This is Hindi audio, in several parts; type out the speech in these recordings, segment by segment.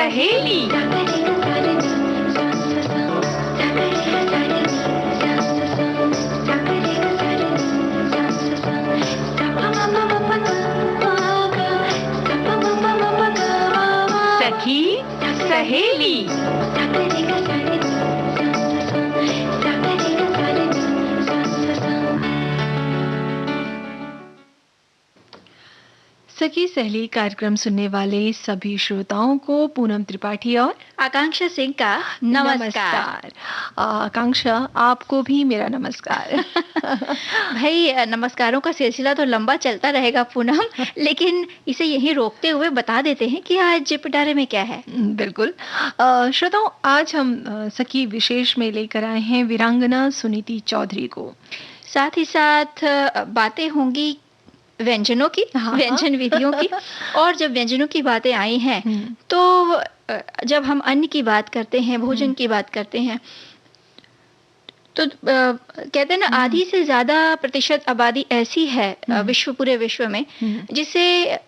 सहेली। सखी सहेली। सखी सहेली कार्यक्रम सुनने वाले सभी श्रोताओं को पूनम त्रिपाठी और आकांक्षा सिंह का नमस्कार। आकांक्षा, आपको भी मेरा नमस्कार। भाई, नमस्कारों का सिलसिला तो लंबा चलता रहेगा पूनम, लेकिन इसे यहीं रोकते हुए बता देते हैं कि आज पिटारे में क्या है। बिल्कुल। श्रोताओं, आज हम सखी विशेष में लेकर आए हैं वीरांगना सुनीति चौधरी को। साथ ही साथ बातें होंगी व्यंजनों की, व्यंजन विधियों की। और जब व्यंजनों की बातें आई हैं तो जब हम अन्न की बात करते हैं, भोजन की बात करते हैं, तो कहते हैं ना, आधी से ज्यादा प्रतिशत आबादी ऐसी है पूरे विश्व में जिसे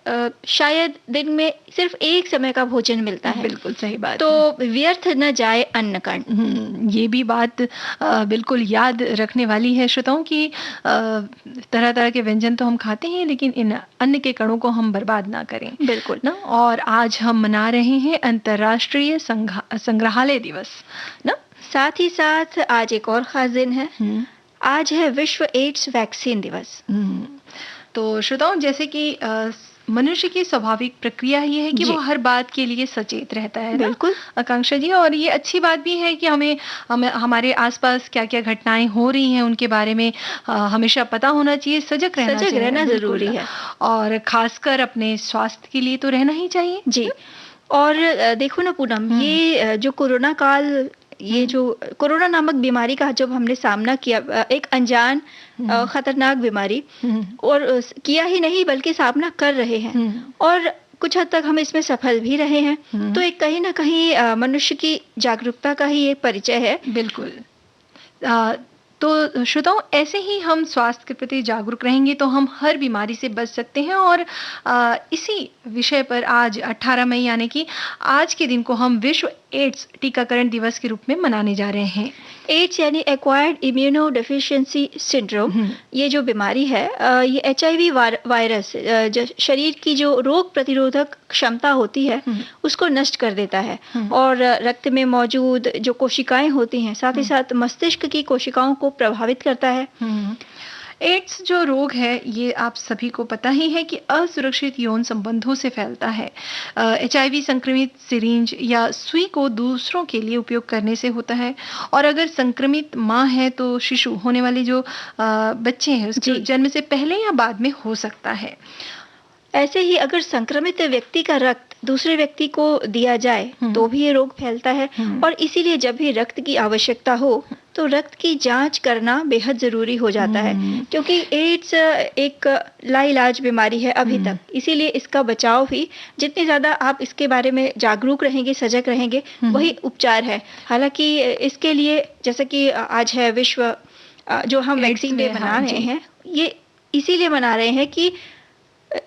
शायद दिन में सिर्फ एक समय का भोजन मिलता है। बिल्कुल सही बात। तो व्यर्थ न जाए अन्न कण। ये भी बात बिल्कुल याद रखने वाली है श्रोताओं की। तरह तरह के व्यंजन तो हम खाते हैं, लेकिन इन अन्न के कणों को हम बर्बाद ना करें। बिल्कुल ना। और आज हम मना रहे हैं अंतर्राष्ट्रीय संग्रहालय दिवस ना। साथ ही साथ आज एक और खास दिन है। आज है विश्व एड्स वैक्सीन दिवस। तो श्रोताओं, जैसे कि मनुष्य की स्वाभाविक प्रक्रिया ये है कि वो हर बात के लिए सचेत रहता है। बिल्कुल आकांक्षा जी, और ये अच्छी बात भी है कि हमें हमारे आसपास क्या क्या घटनाएं हो रही हैं उनके बारे में हमेशा पता होना चाहिए, सजग रहना जरूरी है। और खासकर अपने स्वास्थ्य के लिए तो रहना ही चाहिए जी। और देखो ना पूनम, ये जो कोरोना काल, ये जो कोरोना नामक बीमारी का जब हमने सामना किया, एक अनजान खतरनाक बीमारी, और किया ही नहीं बल्कि सामना कर रहे हैं, और कुछ हद तक हम इसमें सफल भी रहे हैं। तो एक कहीं ना कहीं मनुष्य की जागरूकता का ही एक परिचय है। बिल्कुल। तो श्रोताओं, ऐसे ही हम स्वास्थ्य के प्रति जागरूक रहेंगे तो हम हर बीमारी से बच सकते हैं। और इसी विषय पर आज 18 मई यानी कि आज के दिन को हम विश्व एड्स टीकाकरण दिवस के रूप में मनाने जा रहे हैं। एड्स यानी एक्वायर्ड इम्यूनो डेफिशिएंसी सिंड्रोम, ये जो बीमारी है, ये HIV वायरस शरीर की जो रोग प्रतिरोधक क्षमता होती है उसको नष्ट कर देता है, और रक्त में मौजूद जो कोशिकाएं होती हैं, साथ ही साथ मस्तिष्क की कोशिकाओं को प्रभावित करता है। एड्स जो रोग है, ये आप सभी को पता ही है कि असुरक्षित यौन संबंधों से फैलता है। HIV संक्रमित सिरिंज या सुई को दूसरों के लिए उपयोग करने से होता है, और अगर संक्रमित माँ है तो शिशु होने वाले जो बच्चे हैं उसके जन्म से पहले या बाद में हो सकता है। ऐसे ही अगर संक्रमित व्यक्ति का रक्त दूसरे व्यक्ति को दिया जाए तो भी ये रोग फैलता है, और इसीलिए जब भी रक्त की आवश्यकता हो तो रक्त की जांच करना बेहद जरूरी हो जाता है, क्योंकि एड्स एक लाइलाज बीमारी है अभी तक। इसीलिए इसका बचाव भी, जितनी ज्यादा आप इसके बारे में जागरूक रहेंगे, सजग रहेंगे, वही उपचार है। हालांकि इसके लिए, जैसे कि आज है विश्व जो हम वैक्सीन डे मना रहे हैं, ये इसीलिए मना रहे हैं कि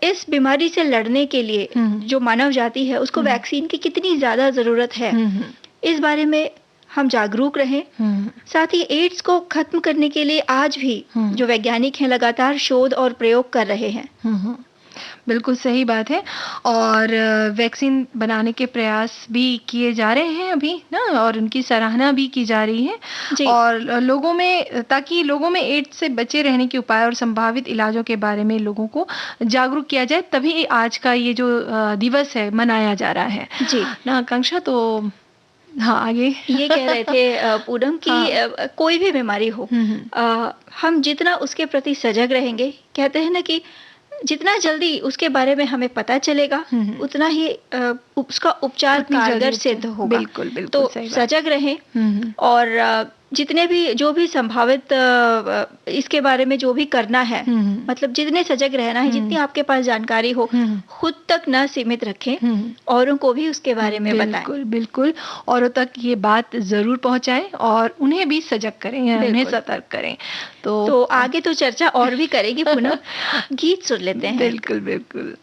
इस बीमारी से लड़ने के लिए जो मानव जाति है उसको वैक्सीन की कितनी ज्यादा जरूरत है, इस बारे में हम जागरूक रहें। साथ ही एड्स को खत्म करने के लिए आज भी जो वैज्ञानिक हैं लगातार शोध और प्रयोग कर रहे हैं। बिल्कुल सही बात है। और वैक्सीन बनाने के प्रयास भी किए जा रहे हैं अभी ना, और उनकी सराहना भी की जा रही है। और लोगों में, ताकि लोगों में एड्स से बचे रहने के उपाय और संभावित इलाजों के बारे में लोगों को जागरूक किया जाए, तभी आज का ये जो दिवस है मनाया जा रहा है जी ना। आकांक्षा, तो हाँ, आगे ये कह रहे थे पूनम की कोई भी बीमारी हो, हम जितना उसके प्रति सजग रहेंगे, कहते हैं ना कि जितना जल्दी उसके बारे में हमें पता चलेगा उतना ही उसका उपचार कारगर सिद्ध होगा। बिल्कुल तो सजग रहें, और जितने भी जो भी संभावित इसके बारे में जो भी करना है, मतलब जितने सजग रहना है, जितनी आपके पास जानकारी हो, खुद तक न सीमित रखें, औरों को भी उसके बारे में बताएं। बिल्कुल बिल्कुल, औरों तक ये बात जरूर पहुंचाएं और उन्हें भी सजग करें, उन्हें सतर्क करें। तो आगे तो चर्चा और भी करेगी पुनः। गीत सुन लेते हैं। बिल्कुल बिल्कुल।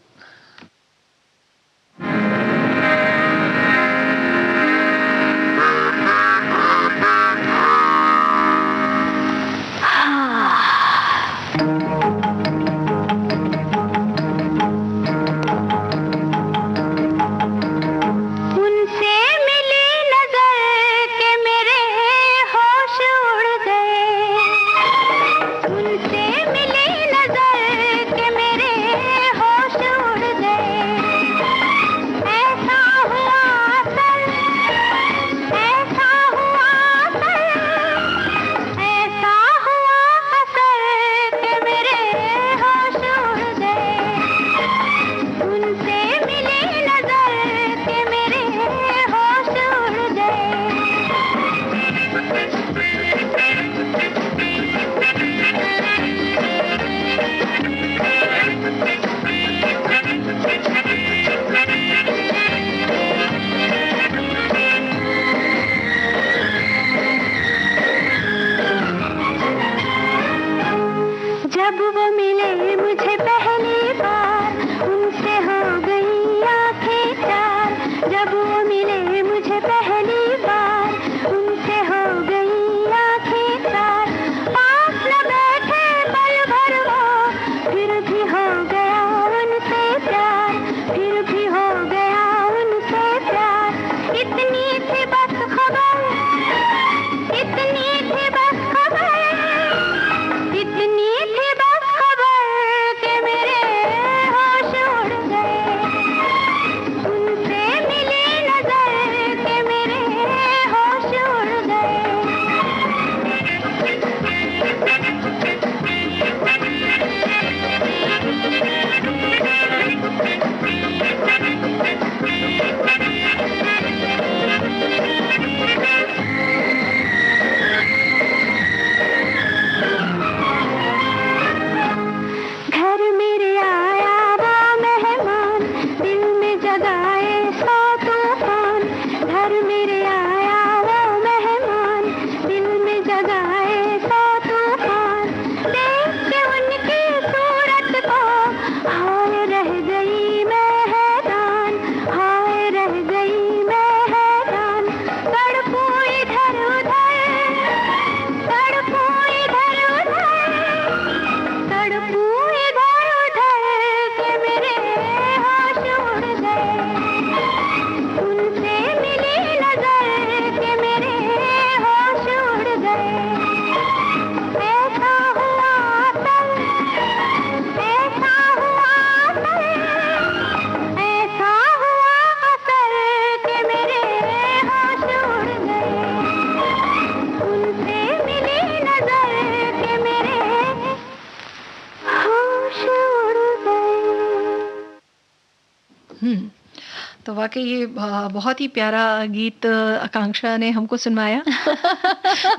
वाकई ये बहुत ही प्यारा गीत आकांक्षा ने हमको सुनवाया।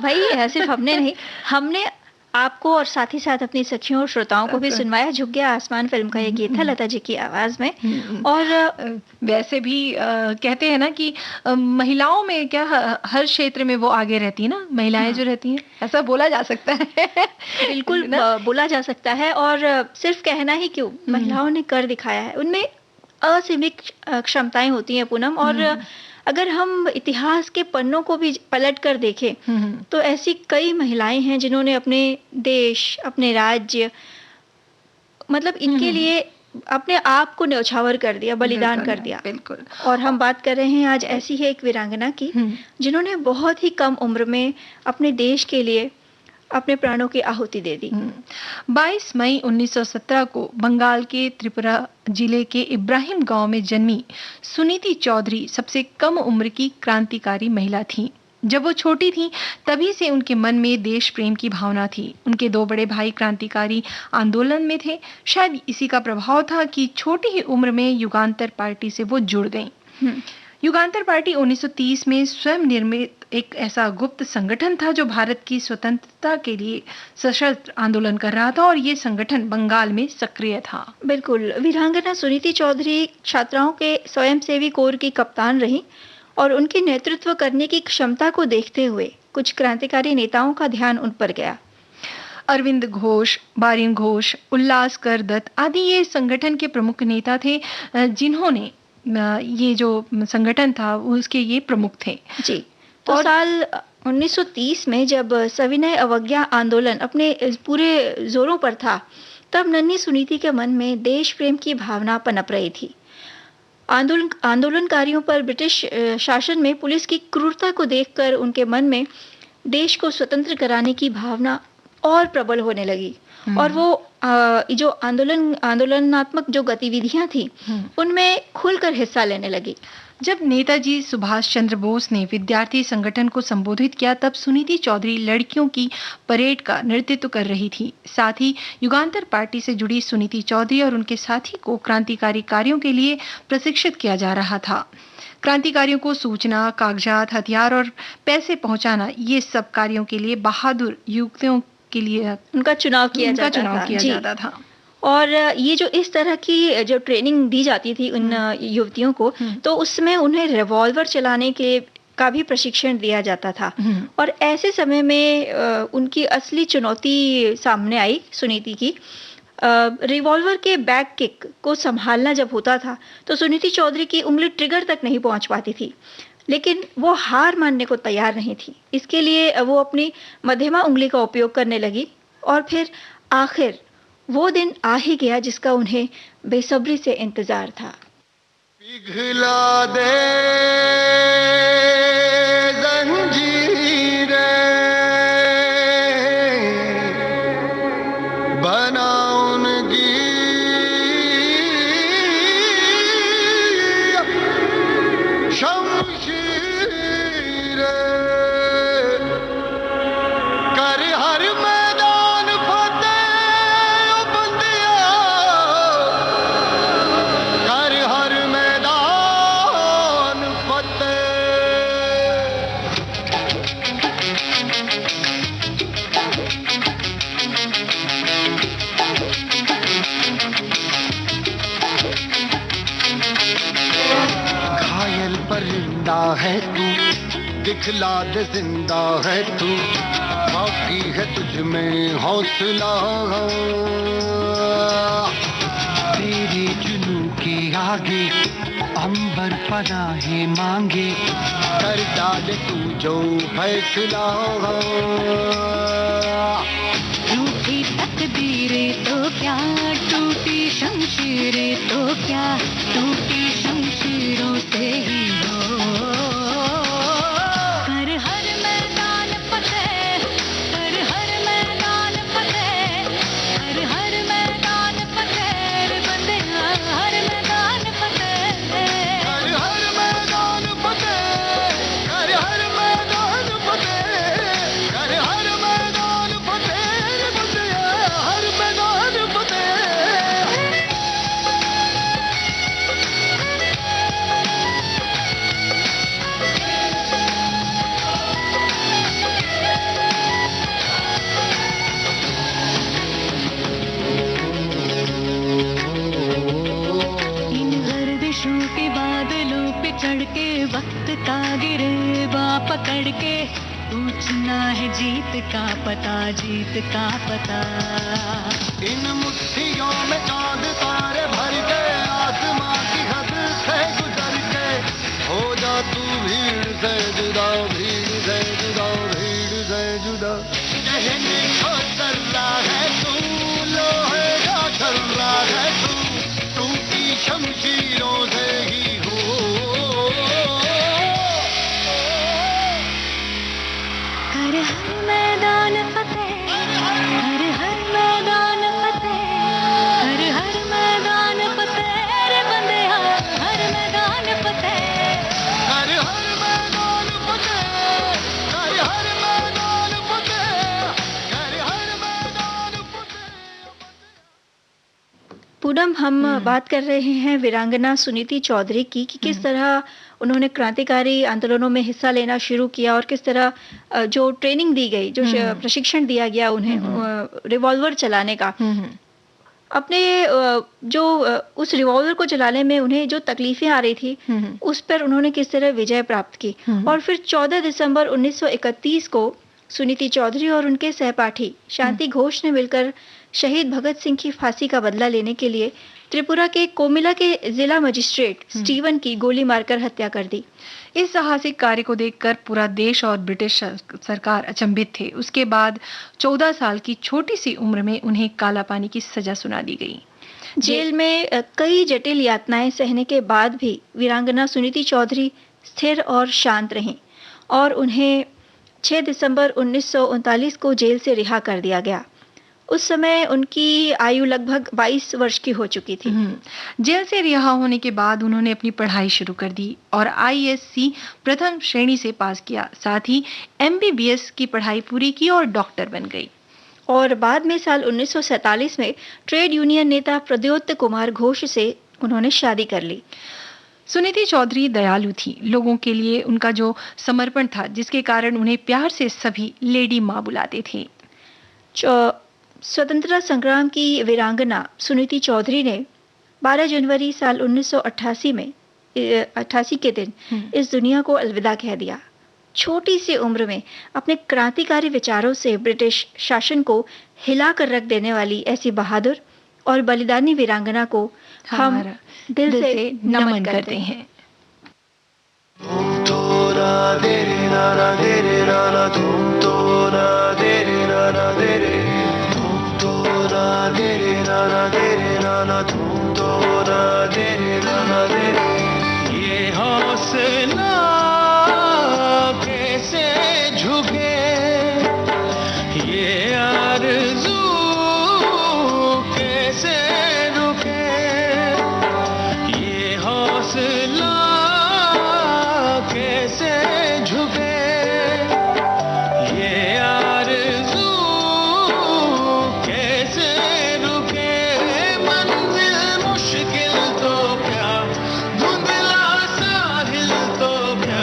भाई सिर्फ हमने नहीं, हमने आपको और साथ ही साथ अपनी सखियों और श्रोताओं को भी सुनवाया। झुक गया आसमान फिल्म का ये गीत था लता जी की आवाज में। और वैसे भी कहते हैं ना कि महिलाओं में क्या हर क्षेत्र में वो आगे रहती है ना, महिलाएं जो रहती हैं, ऐसा बोला जा सकता है। बिल्कुल बोला जा सकता है। और सिर्फ कहना ही क्यों, महिलाओं ने कर दिखाया है। उनमें असीमित क्षमताएं होती हैं पूनम। और अगर हम इतिहास के पन्नों को भी पलट कर देखें तो ऐसी कई महिलाएं हैं जिन्होंने अपने देश, अपने राज्य, मतलब इनके लिए अपने आप को न्यौछावर कर दिया, बलिदान कर दिया। बिल्कुल। और हम बात कर रहे हैं आज ऐसी ही एक वीरांगना की जिन्होंने बहुत ही कम उम्र में अपने देश के लिए अपने प्राणों की आहुति दे दी। 22 मई 1917 को बंगाल के त्रिपुरा जिले के इब्राहिम गांव में जन्मी सुनीति चौधरी सबसे कम उम्र की क्रांतिकारी महिला थीं। जब वो छोटी थीं तभी से उनके मन में देश प्रेम की भावना थी। उनके 2 बड़े भाई क्रांतिकारी आंदोलन में थे। शायद इसी का प्रभाव था कि छोटी ही उम्र में युगांतर पार्टी से वो जुड़ गईं। युगांतर पार्टी 1930 में स्वयं निर्मित एक ऐसा गुप्त संगठन था जो भारत की स्वतंत्रता के लिए सशस्त्र आंदोलन कर रहा था, और ये संगठन बंगाल में सक्रिय था। बिल्कुल। वीरांगना सुनीति चौधरी छात्राओं के स्वयंसेवी कोर की कप्तान रही और उनके नेतृत्व करने की क्षमता को देखते हुए कुछ क्रांतिकारी नेताओं का ध्यान उन पर गया। अरविंद घोष, बारिन घोष, उल्लासकर दत्त आदि ये संगठन के प्रमुख नेता थे, जिन्होंने ये जो संगठन था उसके ये प्रमुख थे। जी। तो साल 1930 में जब सविनय अवज्ञा आंदोलन अपने पूरे जोरों पर था, तब नन्ही सुनीति के मन में देश प्रेम की भावना पनप रही थी। आंदोलनकारियों पर ब्रिटिश शासन में पुलिस की क्रूरता को देखकर उनके मन में देश को स्वतंत्र कराने की भावना और प्रबल होने लगी। और वो जो आंदोलनात्मक जो गतिविधियां थी उनमें खुलकर हिस्सा लेने लगी। जब नेताजी सुभाष चंद्र बोस ने विद्यार्थी संगठन को संबोधित किया, तब सुनीति चौधरी लड़कियों की परेड का नेतृत्व कर रही थी। साथ ही युगांतर पार्टी से जुड़ी सुनीति चौधरी और उनके साथी को क्रांतिकारी कार्यों के लिए प्रशिक्षित किया जा रहा था। क्रांतिकारियों को सूचना, कागजात, हथियार और पैसे पहुंचाना, ये सब कार्यों के लिए बहादुर युवतियों के लिए उनका चुनाव किया जाता था। और ये जो इस तरह की जो ट्रेनिंग दी जाती थी उन युवतियों को, तो उसमें उन्हें रिवॉल्वर चलाने के का भी प्रशिक्षण दिया जाता था। और ऐसे समय में उनकी असली चुनौती सामने आई सुनीति की। रिवॉल्वर के बैक किक को संभालना जब होता था तो सुनीति चौधरी की उंगली ट्रिगर तक नहीं पहुंच पाती थी, लेकिन वो हार मानने को तैयार नहीं थी। इसके लिए वो अपनी मध्यमा उंगली का उपयोग करने लगी। और फिर आखिर वो दिन आ ही गया जिसका उन्हें बेसब्री से इंतजार था। पिघला दे जंजीरें, बना उनकी शमशीरें, कर हर मैदान फतेह ओ बंदिया, कर हर मैदान फतेह। घायल परिंदा है तू, दिखला दे जिंदा है तू, बाकी है तुझ में हौसला। तेरे जुनू के आगे अंबर पनाहे मांगे, कर डाले तू जो फैसला। रूठी तकदीरें तो क्या, टूटी शमशीरें तो क्या, टूटी शमशीरों से ही हो। कर हर मैदान फतेह, कर हर मैदान फतेह, कर हर मैदान फतेह रे बंदिया, हर मैदान फतेह। कर हर मैदान फतेह, कर हर मैदान फतेह, कर हर मैदान फतेह रे बंदिया, हर मैदान फतेह। पूछना है जीत का पता, जीत का पता। इन मुट्ठियों में चांद तारे भर के, आसमां की हद से गुजर के, हो जा तू भीड़ से जुदा, भीड़ से जुदा, भीड़ से जुदा। कहने को चल रहा है तू, लोहे का चल रहा है तू, टूटी शमशीरों से ही हो। हर हर मैदान फतेह, हर हर मैदान फतेह, हर हर मैदान फतेह रे बंदेया, हर मैदान फतेह। हर हर मैदान फतेह, हर हर मैदान फतेह, हर हर मैदान फतेह। पूनम, हम बात कर रहे हैं वीरांगना सुनीति चौधरी की कि किस तरह उन्होंने क्रांतिकारी आंदोलनों में हिस्सा लेना शुरू किया और किस तरह जो ट्रेनिंग दी गई, जो प्रशिक्षण दिया गया उन्हें रिवॉल्वर चलाने का, अपने जो उस रिवॉल्वर को चलाने में उन्हें जो तकलीफें आ रही थी उस पर उन्होंने किस तरह विजय प्राप्त की। और फिर 14 दिसंबर 1931 को सुनीति चौधरी और उनके सहपाठी शांति घोष ने मिलकर शहीद भगत सिंह की फांसी का बदला लेने के लिए त्रिपुरा के कोमिला के जिला मजिस्ट्रेट स्टीवन की गोली मारकर हत्या कर दी। इस साहसिक कार्य को देखकर पूरा देश और ब्रिटिश सरकार अचंभित थे। उसके बाद 14 साल की छोटी सी उम्र में उन्हें काला पानी की सजा सुना दी गई। जेल में कई जटिल यातनाएं सहने के बाद भी वीरांगना सुनीति चौधरी स्थिर और शांत रहीं और उन्हें 6 दिसंबर 1939 को जेल से रिहा कर दिया गया। उस समय उनकी आयु लगभग 22 वर्ष की हो चुकी थी। जेल से रिहा होने के बाद उन्होंने अपनी पढ़ाई शुरू कर दी और ISC प्रथम श्रेणी से पास किया। साथ ही MBBS की पढ़ाई पूरी की और डॉक्टर बन गई। और बाद में साल 1947 में ट्रेड यूनियन नेता प्रद्योत कुमार घोष से उन्होंने शादी कर ली। सुनीति चौधरी दयालु थी। लोगों के लिए उनका जो समर्पण था, जिसके कारण उन्हें प्यार से सभी लेडी माँ बुलाते थे। स्वतंत्रता संग्राम की वीरांगना सुनीति चौधरी ने 12 जनवरी साल 1988 में 88 के दिन इस दुनिया को अलविदा कह दिया। छोटी सी उम्र में अपने क्रांतिकारी विचारों से ब्रिटिश शासन को हिलाकर रख देने वाली ऐसी बहादुर और बलिदानी वीरांगना को हम दिल से नमन करते हैं। ये हौसला कैसे झुके, ये आरज़ू कैसे रुके, ये हौसला कैसे झुके, ये आरज़ू कैसे रुके। मंजिल मुश्किल तो क्या, धुंधला साहिल तो क्या,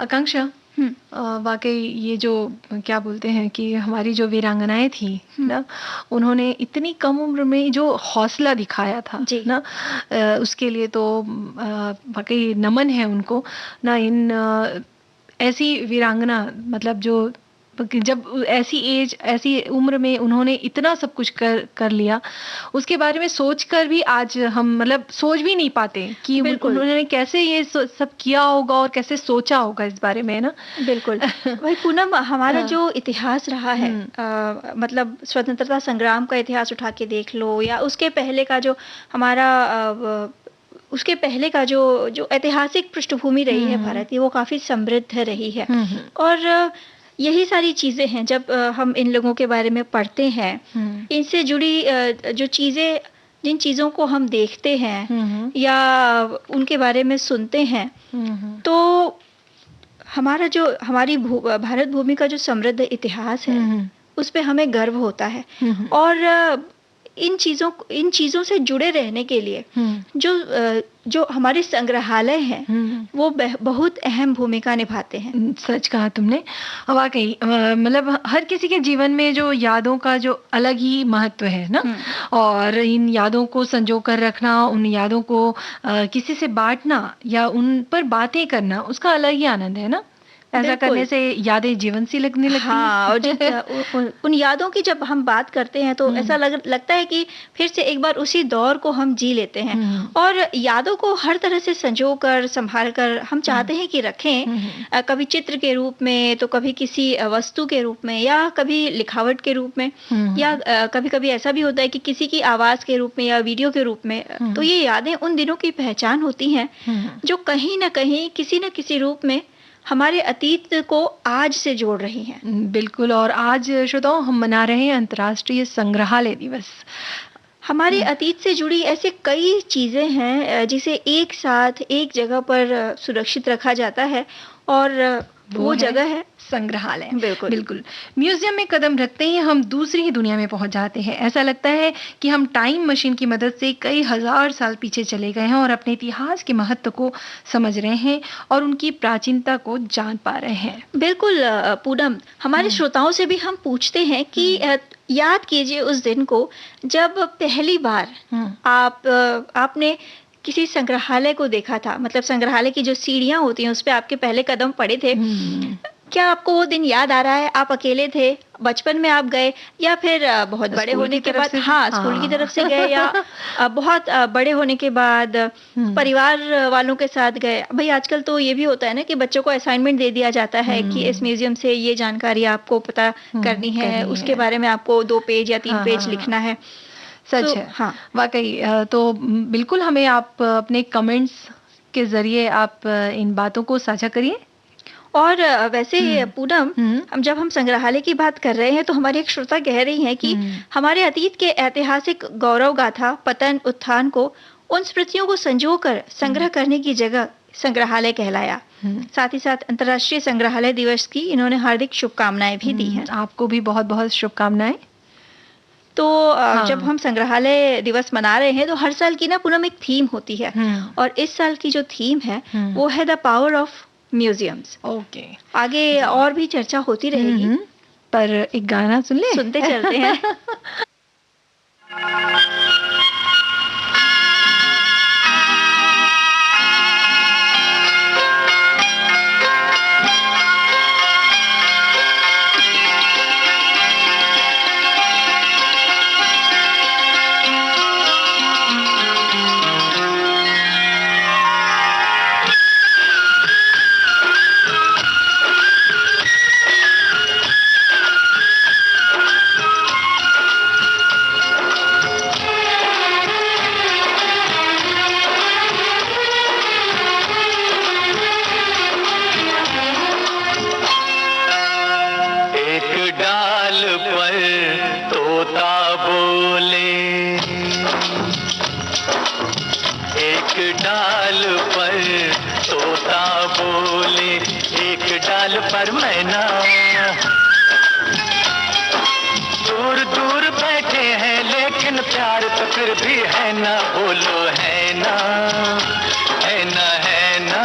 आकांक्षा, वाकई ये जो क्या बोलते हैं कि हमारी जो वीरांगनाएं थी ना, उन्होंने इतनी कम उम्र में जो हौसला दिखाया था ना, उसके लिए तो वाकई नमन है उनको ना। ऐसी वीरांगना, मतलब जो जब ऐसी उम्र में उन्होंने इतना सब कुछ कर लिया, उसके बारे में सोचकर भी आज हम मतलब सोच भी नहीं पाते कि उन्होंने कैसे ये सब किया होगा और कैसे सोचा होगा इस बारे में, ना। बिल्कुल। भाई पूनम, हमारा जो इतिहास रहा है, मतलब स्वतंत्रता संग्राम का इतिहास उठा के देख लो, या उसके पहले का जो हमारा उसके पहले का जो ऐतिहासिक पृष्ठभूमि रही है भारत की, वो काफी समृद्ध रही है। और यही सारी चीजें हैं, जब हम इन लोगों के बारे में पढ़ते हैं, इनसे जुड़ी जो चीजें, जिन चीजों को हम देखते हैं या उनके बारे में सुनते हैं, तो हमारी भारत भूमि का जो समृद्ध इतिहास है, उस पे हमें गर्व होता है। और इन चीजों से जुड़े रहने के लिए जो हमारे संग्रहालय हैं, वो बहुत अहम भूमिका निभाते हैं। सच कहा तुमने, वाकई। मतलब हर किसी के जीवन में जो यादों का जो अलग ही महत्व है ना, और इन यादों को संजो कर रखना, उन यादों को किसी से बांटना या उन पर बातें करना, उसका अलग ही आनंद है ना। ऐसा करने से यादें जीवन सी लगने लगती हैं। हाँ, और जब उन यादों की जब हम बात करते हैं, तो ऐसा लगता है कि फिर से एक बार उसी दौर को हम जी लेते हैं। और यादों को हर तरह से संजो कर, संभाल कर हम चाहते हैं कि रखें, कभी चित्र के रूप में, तो कभी किसी वस्तु के रूप में, या कभी लिखावट के रूप में, या कभी कभी ऐसा भी होता है कि किसी की आवाज के रूप में या वीडियो के रूप में। तो ये यादें उन दिनों की पहचान होती हैं, जो कहीं ना कहीं किसी न किसी रूप में हमारे अतीत को आज से जोड़ रही हैं। बिल्कुल। और आज श्रोताओं, हम मना रहे हैं अंतर्राष्ट्रीय संग्रहालय दिवस। हमारे अतीत से जुड़ी ऐसे कई चीजें हैं जिसे एक साथ एक जगह पर सुरक्षित रखा जाता है, और वो जगह है संग्रहालय। बिल्कुल बिल्कुल। म्यूजियम में कदम रखते ही हम दूसरी ही दुनिया में पहुंच जाते हैं। ऐसा लगता है कि हम टाइम मशीन की मदद से कई हजार साल पीछे चले गए हैं और अपने इतिहास के महत्व को समझ रहे हैं और उनकी प्राचीनता को जान पा रहे हैं। बिल्कुल पूनम, हमारे श्रोताओं से भी हम पूछते हैं कि याद कीजिए उस दिन को जब पहली बार आपने किसी संग्रहालय को देखा था। मतलब संग्रहालय की जो सीढ़ियां होती हैं, उस पे आपके पहले कदम पड़े थे। क्या आपको वो दिन याद आ रहा है? आप अकेले थे, बचपन में आप गए, या फिर बहुत बड़े होने के बाद? हाँ, स्कूल की तरफ से गए, या बहुत बड़े होने के बाद परिवार वालों के साथ गए? भाई आजकल तो ये भी होता है ना कि बच्चों को असाइनमेंट दे दिया जाता है कि इस म्यूजियम से ये जानकारी आपको पता करनी है, उसके बारे में आपको 2 पेज या 3 पेज लिखना है। सच है। हाँ, वाकई। तो बिल्कुल हमें आप अपने कमेंट्स के जरिए आप इन बातों को साझा करिए। और वैसे पूनम, जब हम संग्रहालय की बात कर रहे हैं, तो हमारी एक श्रोता कह रही हैं कि हमारे अतीत के ऐतिहासिक गौरव गाथा, पतन, उत्थान को, उन स्मृतियों को संजोकर संग्रह करने की जगह संग्रहालय कहलाया। साथ ही साथ अंतर्राष्ट्रीय संग्रहालय दिवस की इन्होंने हार्दिक शुभकामनाएं भी दी हैं। आपको भी बहुत बहुत शुभकामनाएं। तो जब हम संग्रहालय दिवस मना रहे हैं, तो हर साल की ना पूनम एक थीम होती है, और इस साल की जो थीम है वो है the power of museums. Okay. आगे और भी चर्चा होती रहेगी, पर एक गाना सुनते चलते हैं। पर मैना दूर दूर बैठे हैं, लेकिन प्यार तो फिर भी है ना। बोलो है ना, है ना, है ना।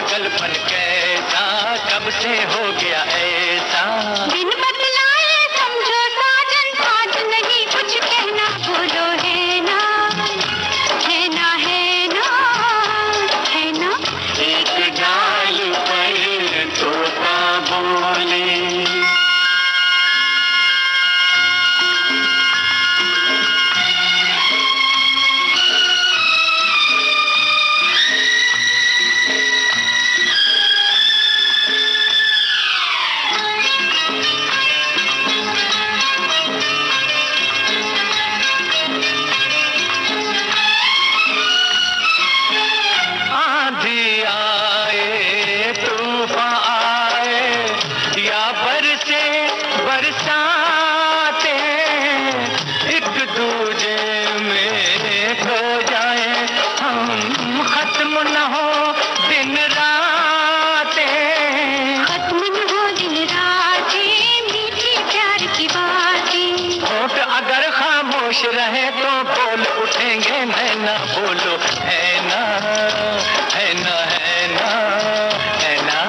पागलपन कैसा कब से हो गया ऐसा। बिन बतलाए समझो साजन, आज नहीं कुछ कहना, बोलो है ना, है ना, है ना, है ना। एक डाल पर तोता बोले। रहे तो बोल उठेंगे नैना, बोलो है ना, है ना, है ना, है ना।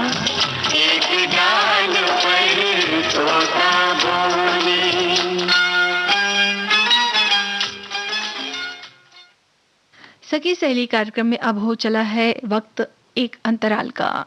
एक डाल पर तोता बोले। सखी सहेली कार्यक्रम में अब हो चला है वक्त एक अंतराल का।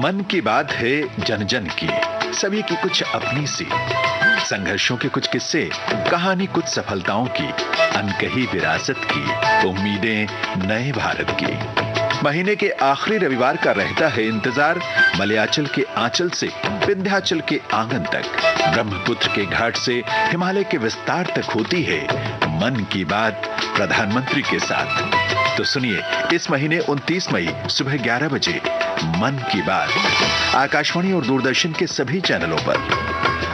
मन की बात है जन जन की, सभी की कुछ अपनी सी, संघर्षों के कुछ किस्से, कहानी कुछ सफलताओं की, अनकही विरासत की, उम्मीदें नए भारत की। महीने के आखिरी रविवार का रहता है इंतजार, मलयाचल के आंचल से विंध्याचल के आंगन तक, ब्रह्मपुत्र के घाट से हिमालय के विस्तार तक होती है मन की बात प्रधानमंत्री के साथ। तो सुनिए इस महीने 29 मई सुबह 11 बजे मन की बात आकाशवाणी और दूरदर्शन के सभी चैनलों पर।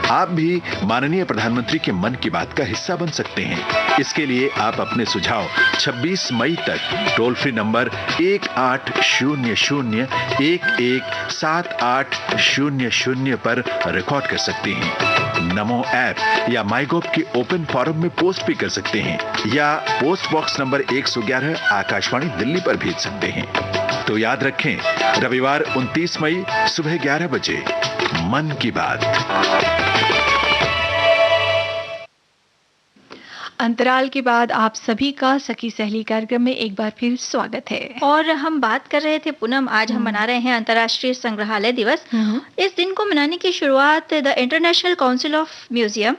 आप भी माननीय प्रधानमंत्री के मन की बात का हिस्सा बन सकते हैं। इसके लिए आप अपने सुझाव 26 मई तक टोल फ्री नंबर 1800-117800 पर रिकॉर्ड कर सकते हैं। नमो ऐप या माईगोव के ओपन फोरम में पोस्ट भी कर सकते हैं या post box number 111 Akashvani Delhi पर भेज सकते हैं। तो याद रखें, रविवार 29 मई सुबह 11 बजे मन की बात। अंतराल के बाद आप सभी का सखी सहेली कार्यक्रम में एक बार फिर स्वागत है। और हम बात कर रहे थे पूनम, आज हम मना रहे हैं अंतर्राष्ट्रीय संग्रहालय दिवस। इस दिन को मनाने की शुरुआत the international council of museum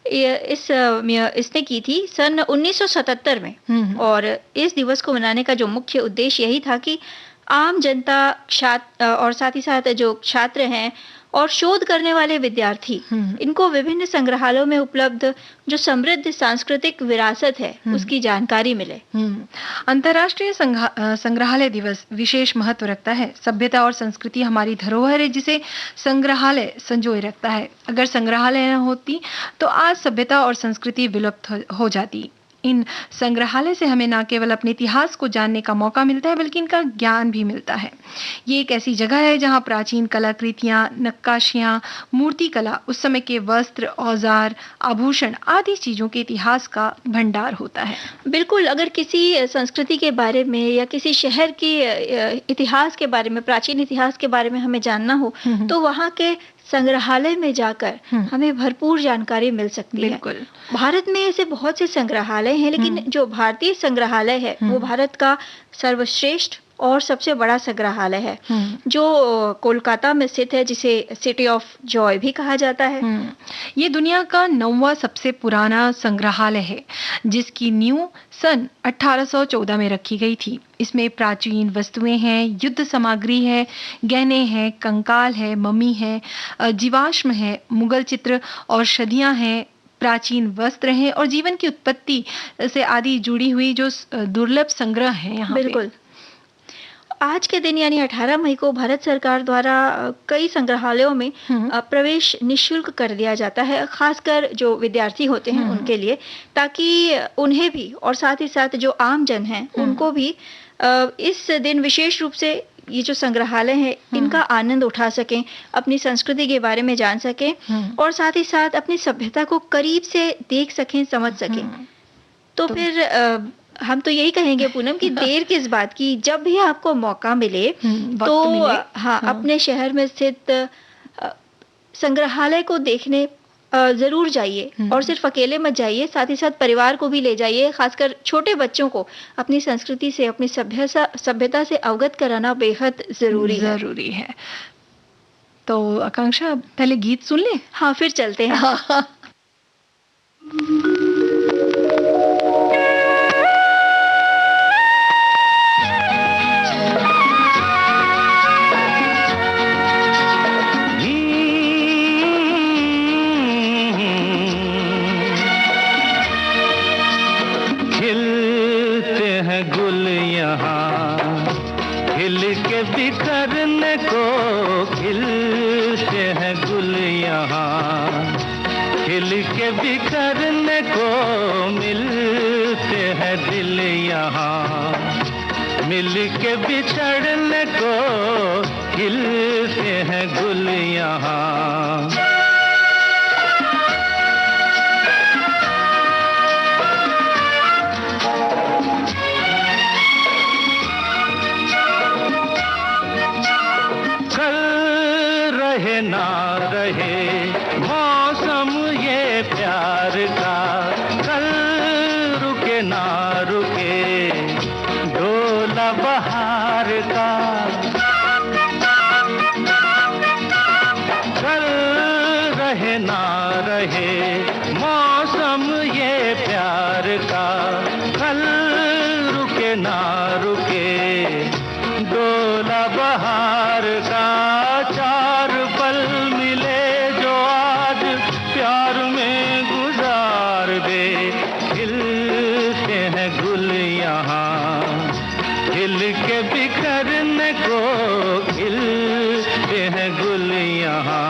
इसने की थी सन 1977 में। और इस दिवस को मनाने का जो मुख्य उद्देश्य यही था कि आम जनता और साथ ही साथ जो छात्र हैं और शोध करने वाले विद्यार्थी, इनको विभिन्न संग्रहालयों में उपलब्ध जो समृद्ध सांस्कृतिक विरासत है उसकी जानकारी मिले। अंतर्राष्ट्रीय संग्रहालय दिवस विशेष महत्व रखता है। सभ्यता और संस्कृति हमारी धरोहर है जिसे संग्रहालय संजोए रखता है। अगर संग्रहालय न होती तो आज सभ्यता और संस्कृति विलुप्त हो जाती। इन संग्रहालय से हमें न केवल अपने इतिहास को जानने का मौका मिलता है बल्कि इनका ज्ञान भी मिलता है। ये एक ऐसी जगह है जहां प्राचीन कलाकृतियां, नक्काशियां, मूर्ति कला, उस समय के वस्त्र, औजार, आभूषण आदि चीजों के इतिहास का भंडार होता है। बिल्कुल, अगर किसी संस्कृति के बारे में या किसी शहर के इतिहास के बारे में, प्राचीन इतिहास के बारे में हमें जानना हो तो वहाँ के संग्रहालय में जाकर हमें भरपूर जानकारी मिल सकती है। बिल्कुल। भारत में ऐसे बहुत से संग्रहालय हैं, लेकिन जो भारतीय संग्रहालय है वो भारत का सर्वश्रेष्ठ और सबसे बड़ा संग्रहालय है, जो कोलकाता में स्थित है, जिसे सिटी ऑफ जॉय भी कहा जाता है। ये दुनिया का 9वां सबसे पुराना संग्रहालय है, जिसकी नींव सन 1814 में रखी गई थी। इसमें प्राचीन वस्तुएं हैं, युद्ध सामग्री है, गहने हैं, कंकाल है, मम्मी है, जीवाश्म है, मुगल चित्र औषधियां हैं, प्राचीन वस्त्र हैं और जीवन की उत्पत्ति से आदि जुड़ी हुई जो दुर्लभ संग्रह है यहाँ पे। बिल्कुल। आज के दिन यानी 18 मई को भारत सरकार द्वारा कई संग्रहालयों में प्रवेश निःशुल्क कर दिया जाता है, खासकर जो विद्यार्थी होते हैं उनके लिए, ताकि उन्हें भी और साथ ही साथ जो आम जन हैं उनको भी इस दिन विशेष रूप से ये जो संग्रहालय है इनका आनंद उठा सकें, अपनी संस्कृति के बारे में जान सकें और साथ ही साथ अपनी सभ्यता को करीब से देख सकें, समझ सकें। तो फिर हम तो यही कहेंगे पूनम कि देर किस बात की, जब भी आपको मौका मिले तो हाँ, अपने शहर में स्थित संग्रहालय को देखने जरूर जाइए और सिर्फ अकेले मत जाइए, साथ ही साथ परिवार को भी ले जाइए। खासकर छोटे बच्चों को अपनी संस्कृति से, अपनी सभ्यता से अवगत कराना बेहद जरूरी है। तो आकांक्षा, पहले गीत सुन ले। हाँ, फिर चलते हैं। बिखरने को मिलते हैं दिल यहाँ, मिल के बिछड़ने को खिलते हैं गुल यहाँ। कल रहे ना रहे मौसम ये प्यार का, कल रुके ना रुके डोला बहार का, कल रहे ना रहे मौसम ये प्यार का, कल रुके ना रुके डोला बहार का। चार पल मिले जो आज प्यार में गुजार दे, खिलते हैं गुल यहाँ, खिल के बिखरने को खिलते हैं गुल यहाँ।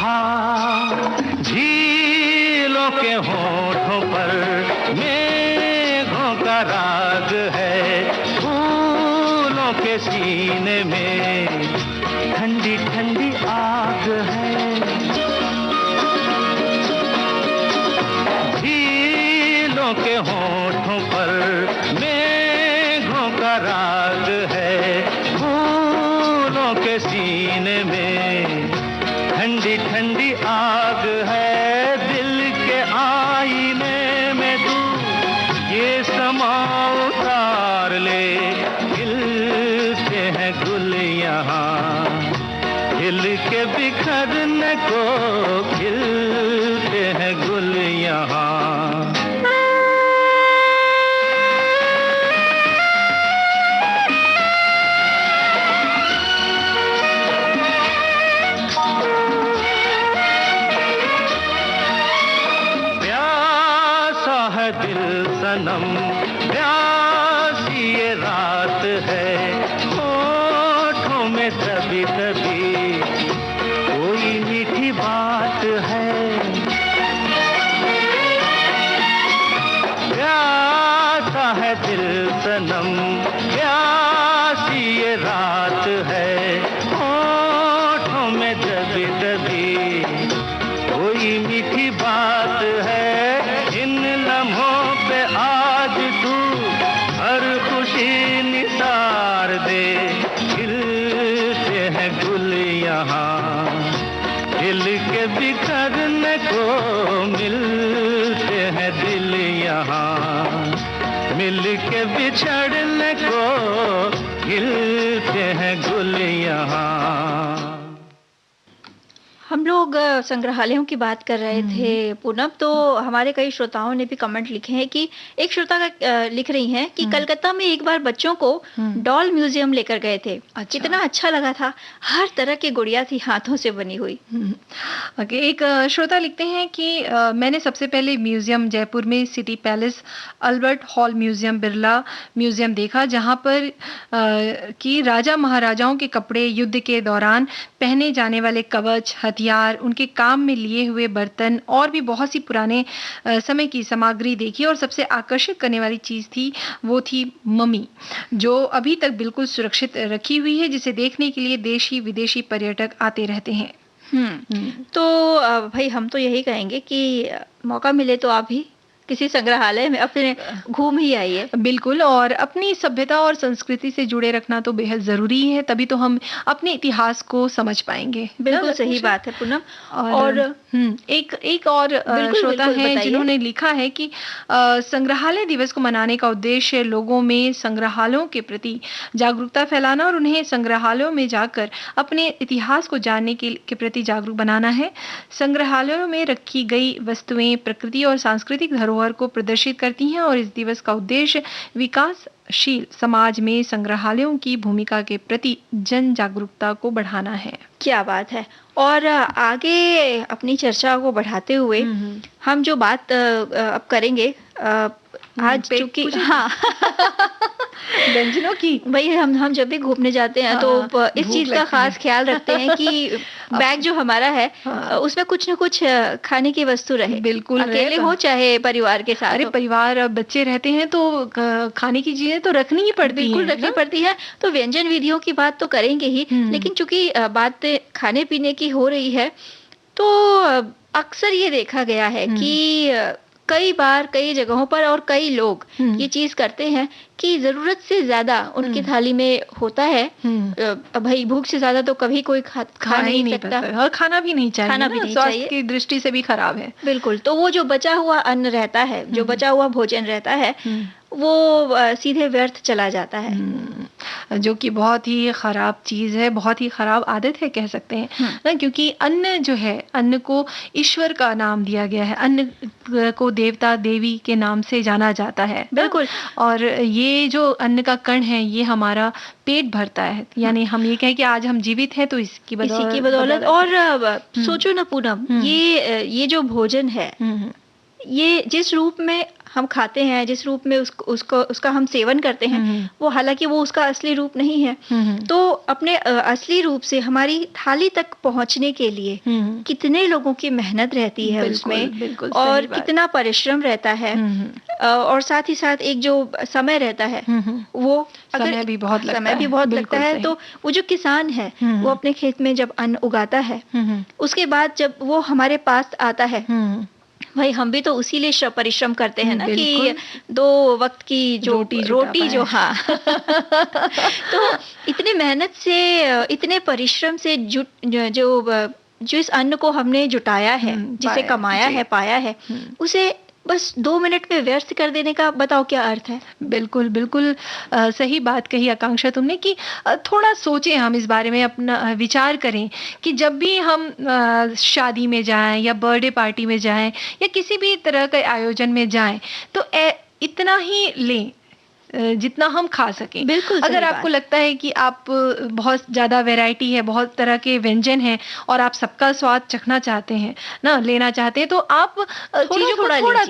हाँ, झीलों के होठों पर मेघों का राग है, फूलों के सीने में ठंडी ठंडी आग है। झीलों के होठों पर मेघों का राग है, फूलों के सीने में ठंडी ठंडी आग है। दिल के आईने में तू ये समा उतार ले, खिलते हैं गुल यहाँ, खिल के बिखरने को खिलते हैं गुल यहाँ। दिल सनम प्यासी ये रात है, होठों में तभी तभी कोई मीठी बात है। सनम, प्यासी ये रात है, होठों में दबी दबी कोई मीठी बात है। इन लम्हों पे आज तू हर खुशी निसार दे, खिलते हैं गुल यहाँ, खिल के बिखरने को मिलते हैं दिल यहाँ, मिल के बिछड़ने को खिलते हैं गुल यहाँ। हम लोग संग्रहालयों की बात कर रहे थे पूनम, तो हमारे कई श्रोताओं ने भी कमेंट लिखे हैं कि एक श्रोता का लिख रही हैं कि कलकत्ता में एक बार बच्चों को डॉल म्यूजियम लेकर गए थे। कितना अच्छा लगा था, हर तरह की गुड़िया थी हाथों से बनी हुई। ओके, एक श्रोता लिखते हैं कि मैंने सबसे पहले म्यूजियम जयपुर में city palace, Albert hall museum, Birla museum देखा, जहां पर कि राजा महाराजाओं के कपड़े, युद्ध के दौरान पहने जाने वाले कवच, हथियार, उनके काम में लिए हुए बर्तन और भी बहुत सी पुराने समय की सामग्री देखी। और सबसे आकर्षित करने वाली चीज थी वो थी मम्मी, जो अभी तक बिल्कुल सुरक्षित रखी हुई है, जिसे देखने के लिए देशी विदेशी पर्यटक आते रहते हैं। तो भाई हम तो यही कहेंगे कि मौका मिले तो आप भी किसी संग्रहालय में अपने घूम ही आइए। बिल्कुल, और अपनी सभ्यता और संस्कृति से जुड़े रखना तो बेहद जरूरी है, तभी तो हम अपने इतिहास को समझ पाएंगे। बिल्कुल सही बात है पूनम। और एक और श्रोता है जिन्होंने लिखा है कि संग्रहालय दिवस को मनाने का उद्देश्य लोगों में संग्रहालयों के प्रति जागरूकता फैलाना और उन्हें संग्रहालयों में जाकर अपने इतिहास को जानने के प्रति जागरूक बनाना है। संग्रहालयों में रखी गई वस्तुएं प्रकृति और सांस्कृतिक धरोहर को प्रदर्शित करती हैं और इस दिवस का उद्देश्य विकासशील समाज में संग्रहालयों की भूमिका के प्रति जन जागरूकता को बढ़ाना है। क्या बात है। और आगे अपनी चर्चा को बढ़ाते हुए हम जो बात अब करेंगे आज, चूंकि व्यंजनों की, भाई हम जब भी घूमने जाते हैं तो इस चीज का खास ख्याल रखते हैं कि बैग जो हमारा है उसमें कुछ न कुछ खाने की वस्तु रहे। बिल्कुल, अकेले हो चाहे परिवार के साथ। अरे परिवार और बच्चे रहते हैं तो खाने की चीजें तो रखनी ही पड़ती है। बिल्कुल रखनी पड़ती है। तो व्यंजन विधियों की बात तो करेंगे ही, लेकिन चूंकि बात खाने पीने की हो रही है तो अक्सर ये देखा गया है कि कई बार कई जगहों पर और कई लोग ये चीज करते हैं कि जरूरत से ज्यादा उनकी थाली में होता है। भाई भूख से ज्यादा तो कभी कोई खा नहीं सकता और खाना भी नहीं चाहिए, खाना भी नहीं स्वास्थ्य चाहिए, की दृष्टि से भी खराब है। बिल्कुल। तो वो जो बचा हुआ अन्न रहता है, जो बचा हुआ भोजन रहता है, वो सीधे व्यर्थ चला जाता है, जो कि बहुत ही खराब चीज है, बहुत ही खराब आदत है कह सकते हैं ना, क्योंकि अन्न जो है, अन्न को ईश्वर का नाम दिया गया है, अन्न को देवता देवी के नाम से जाना जाता है। बिल्कुल। और ये जो अन्न का कण है ये हमारा पेट भरता है, यानी हम ये कहें कि आज हम जीवित हैं तो इसकी बदौलत। और सोचो ना पूनम, ये जो भोजन है, ये जिस रूप में हम खाते हैं, जिस रूप में उसका हम सेवन करते हैं, वो हालांकि वो उसका असली रूप नहीं है। तो अपने असली रूप से हमारी थाली तक पहुंचने के लिए कितने लोगों की मेहनत रहती है उसमें, और कितना परिश्रम रहता है, और साथ ही साथ एक जो समय रहता है, वो समय भी बहुत लगता है। तो वो जो किसान है वो अपने खेत में जब अन्न उगाता है, उसके बाद जब वो हमारे पास आता है, भाई हम भी तो उसी लिए परिश्रम करते हैं ना कि 2 वक्त की जो रोटी जो तो इतने मेहनत से, इतने परिश्रम से जो इस अन्न को हमने जुटाया है, जिसे कमाया है, पाया है, उसे बस 2 मिनट में व्यर्थ कर देने का बताओ क्या अर्थ है। बिल्कुल बिल्कुल सही बात कही आकांक्षा तुमने कि थोड़ा सोचें, हम इस बारे में अपना विचार करें कि जब भी हम शादी में जाएं या बर्थडे पार्टी में जाएं या किसी भी तरह के आयोजन में जाएं तो इतना ही लें जितना हम खा सकें। बिल्कुल। अगर आपको लगता है कि आप बहुत ज्यादा वैरायटी है, बहुत तरह के व्यंजन हैं और आप सबका स्वाद चखना चाहते हैं ना, लेना चाहते हैं, तो आप चीजों को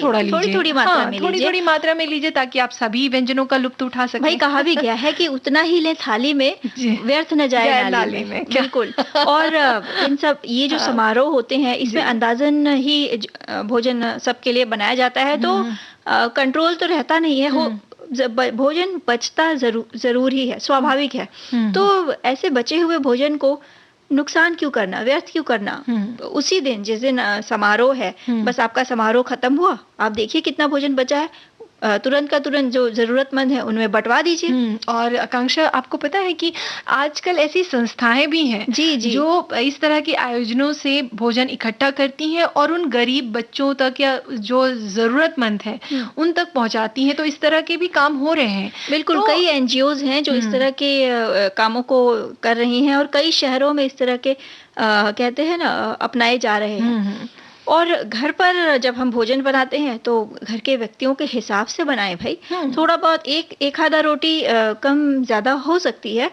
थोड़ा लीजिए, थोड़ी मात्रा में लीजिए ताकि आप सभी व्यंजनों का लुत्फ उठा सकें। भाई कहा भी गया है कि उतना ही ले थाली में, व्यर्थ न जाए नाली में। बिल्कुल। और इन सब ये जो समारोह होते हैं, इसमें अंदाजन ही भोजन सबके लिए बनाया जाता है, तो कंट्रोल तो रहता नहीं है। भोजन बचता जरूर ही है, स्वाभाविक है। तो ऐसे बचे हुए भोजन को नुकसान क्यों करना, व्यर्थ क्यों करना? उसी दिन, जिस दिन समारोह है, बस आपका समारोह खत्म हुआ, आप देखिए कितना भोजन बचा है, तुरंत का तुरंत जो जरूरतमंद है उनमें बंटवा दीजिए। और आकांक्षा, आपको पता है कि आजकल ऐसी संस्थाएं भी हैं जी जी जो इस तरह के आयोजनों से भोजन इकट्ठा करती हैं और उन गरीब बच्चों तक या जो जरूरतमंद है उन तक पहुंचाती हैं। तो इस तरह के भी काम हो रहे हैं। बिल्कुल, तो कई एनजीओज हैं जो इस तरह के कामों को कर रही हैं और कई शहरों में इस तरह के कहते हैं ना, अपनाए जा रहे हैं। और घर पर जब हम भोजन बनाते हैं तो घर के व्यक्तियों के हिसाब से बनाएं भाई। थोड़ा बहुत एक आधा रोटी कम ज्यादा हो सकती है।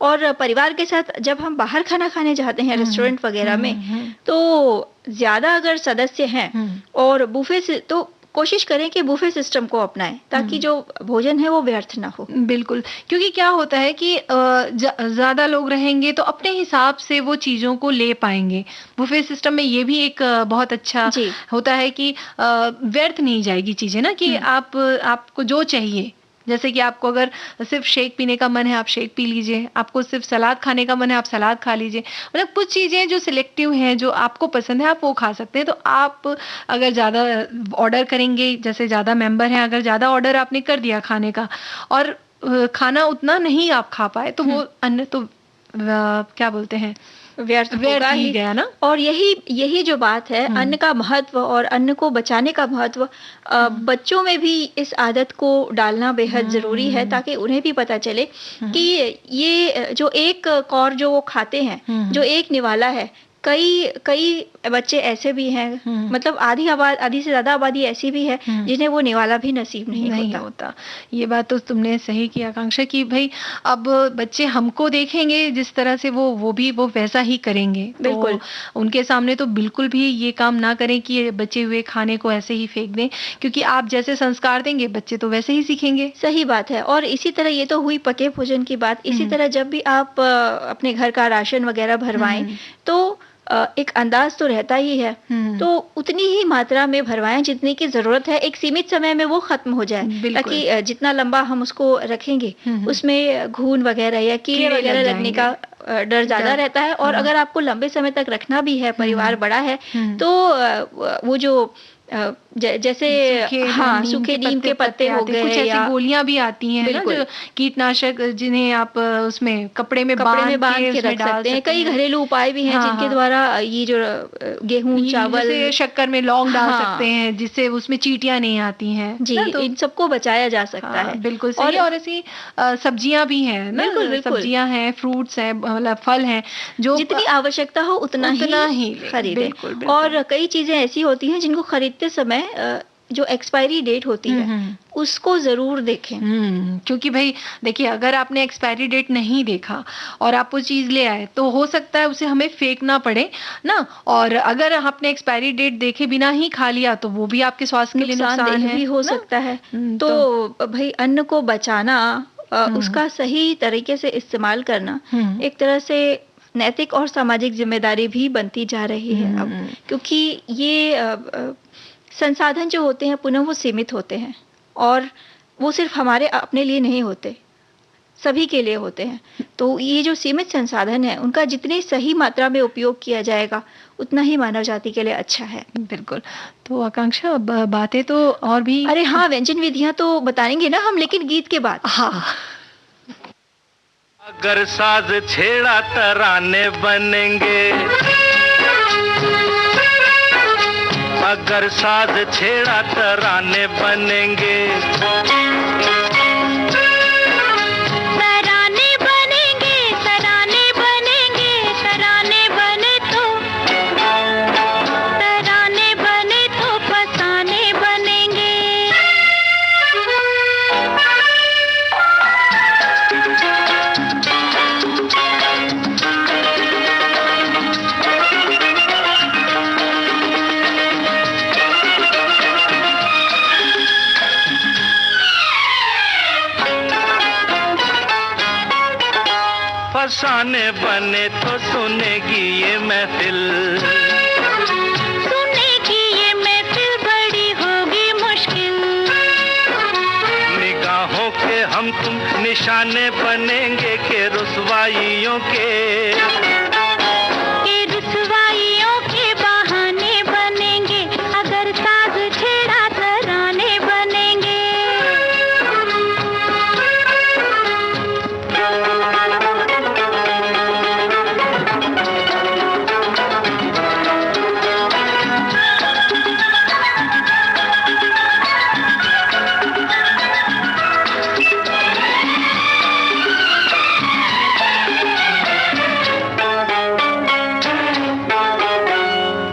और परिवार के साथ जब हम बाहर खाना खाने जाते हैं रेस्टोरेंट वगैरह में, तो ज्यादा अगर सदस्य हैं और बुफे से, तो कोशिश करें कि बुफे सिस्टम को अपनाएं ताकि जो भोजन है वो व्यर्थ ना हो। बिल्कुल, क्योंकि क्या होता है कि ज्यादा लोग रहेंगे तो अपने हिसाब से वो चीजों को ले पाएंगे। बुफे सिस्टम में ये भी एक बहुत अच्छा होता है कि व्यर्थ नहीं जाएगी चीजें ना, कि आपको जो चाहिए, जैसे कि आपको अगर सिर्फ शेक पीने का मन है आप शेक पी लीजिए, आपको सिर्फ सलाद खाने का मन है आप सलाद खा लीजिए। मतलब कुछ चीजें जो सिलेक्टिव हैं, जो आपको पसंद है, आप वो खा सकते हैं। तो आप अगर ज्यादा ऑर्डर करेंगे, जैसे ज्यादा मेंबर हैं, अगर ज्यादा ऑर्डर आपने कर दिया खाने का और खाना उतना नहीं आप खा पाए, तो वो अन्न तो क्या बोलते हैं, व्यर्थ ही गया ना। और यही जो बात है, अन्न का महत्व और अन्न को बचाने का महत्व, बच्चों में भी इस आदत को डालना बेहद जरूरी है ताकि उन्हें भी पता चले कि ये जो एक कौर जो वो खाते हैं, जो एक निवाला है, कई बच्चे ऐसे भी हैं, मतलब आधी से ज्यादा आबादी ऐसी भी है जिन्हें वो निवाला भी नसीब नहीं होता। ये बात तो तुमने सही की आकांक्षा, कि भाई अब बच्चे हमको देखेंगे जिस तरह से वो भी वैसा ही करेंगे। बिल्कुल, तो उनके सामने तो बिल्कुल भी ये काम ना करें कि बचे हुए खाने को ऐसे ही फेंक दें, क्योंकि आप जैसे संस्कार देंगे बच्चे तो वैसे ही सीखेंगे। सही बात है। और इसी तरह, ये तो हुई पके भोजन की बात, इसी तरह जब भी आप अपने घर का राशन वगैरह भरवाएं तो एक अंदाज तो रहता ही है, तो उतनी ही मात्रा में भरवाएं जितनी की जरूरत है, एक सीमित समय में वो खत्म हो जाए, ताकि जितना लंबा हम उसको रखेंगे उसमें घून वगैरह या कीड़े वगैरह लगने का डर ज्यादा रहता है। और अगर आपको लंबे समय तक रखना भी है, परिवार बड़ा है, तो वो जो जैसे सूखे नीम के पत्ते हो गए, कुछ ऐसी गोलियां भी आती हैं ना, जो कीटनाशक, जिन्हें आप उसमें कपड़े में बांध के रख सकते हैं। कई घरेलू उपाय भी हैं जिनके द्वारा ये जो गेहूं, चावल, शक्कर में लौंग डाल सकते हैं जिससे उसमें चींटियां नहीं आती हैं जी, तो इन सबको बचाया जा सकता है। बिल्कुल सही। और ऐसी सब्जियां भी हैं ना, सब्जियां हैं, फ्रूट्स हैं, मतलब फल हैं, जो जितनी आवश्यकता हो उतना ही खरीदें। और कई चीजें ऐसी होती हैं जिनको खरीदते समय जो एक्सपायरी डेट होती है उसको जरूर देखें। क्योंकि भाई देखिए, अगर आपने एक्सपायरी डेट नहीं देखा और आप वो चीज ले आए तो हो सकता है उसे हमें फेंकना पड़े ना। और अगर आपने एक्सपायरी डेट देखे बिना ही खा लिया तो वो भी आपके स्वास्थ्य के लिए नुकसान भी हो सकता है। तो भाई अन्न को बचाना, उसका सही तरीके से इस्तेमाल करना एक तरह से नैतिक और सामाजिक जिम्मेदारी भी बनती जा रही है अब, क्योंकि ये संसाधन जो होते हैं पुनः वो सीमित होते हैं और वो सिर्फ हमारे अपने लिए नहीं होते, सभी के लिए होते हैं। तो ये जो सीमित संसाधन है उनका जितनी सही मात्रा में उपयोग किया जाएगा उतना ही मानव जाति के लिए अच्छा है। बिल्कुल। तो आकांक्षा, बातें तो और भी, अरे हाँ, व्यंजन विधियां तो बताएंगे ना हम, लेकिन गीत के बाद। हाँ, अगर साज छेड़ा तराने बनेंगे, अगर साज छेड़ा तराने बनेंगे, तराने बनेंगे, तराने बनेंगे, तराने बने तो, तराने बने तो फसाने बनेंगे। फसाने बने तो सुनेगी ये महफिल, सुनेगी ये महफिल, बड़ी होगी मुश्किल। निगाहों तुम निशाने बनेंगे के रुसवाइयों के रुसवाइयों के बहाने बनेंगे, अगर साज छेड़ा तराने बनेंगे।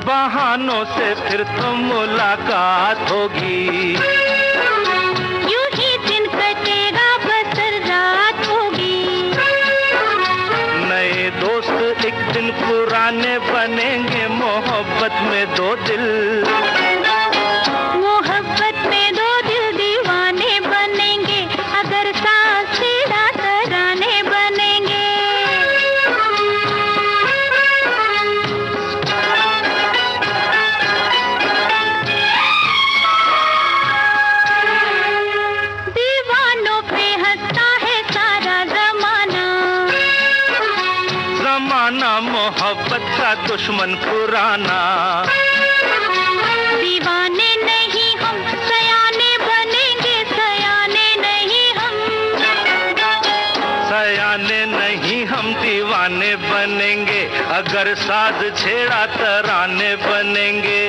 बहानों से फिर तो मुलाकात होगी, यूं ही दिन कटेगा बसर रात होगी। नए दोस्त एक दिन पुराने बनेंगे, मोहब्बत में दो दिल, मोहब्बत में दो दिल दीवाने बनेंगे, अगर साथ छेड़ा तराने बनेंगे। दीवानों पे हंसता है सारा जमाना, जमाना मोहब्बत का दुश्मन पुराना। दीवाने नहीं हम सयाने बनेंगे, सयाने नहीं हम, सयाने नहीं हम दीवाने बनेंगे, अगर साज छेड़ा तराने बनेंगे।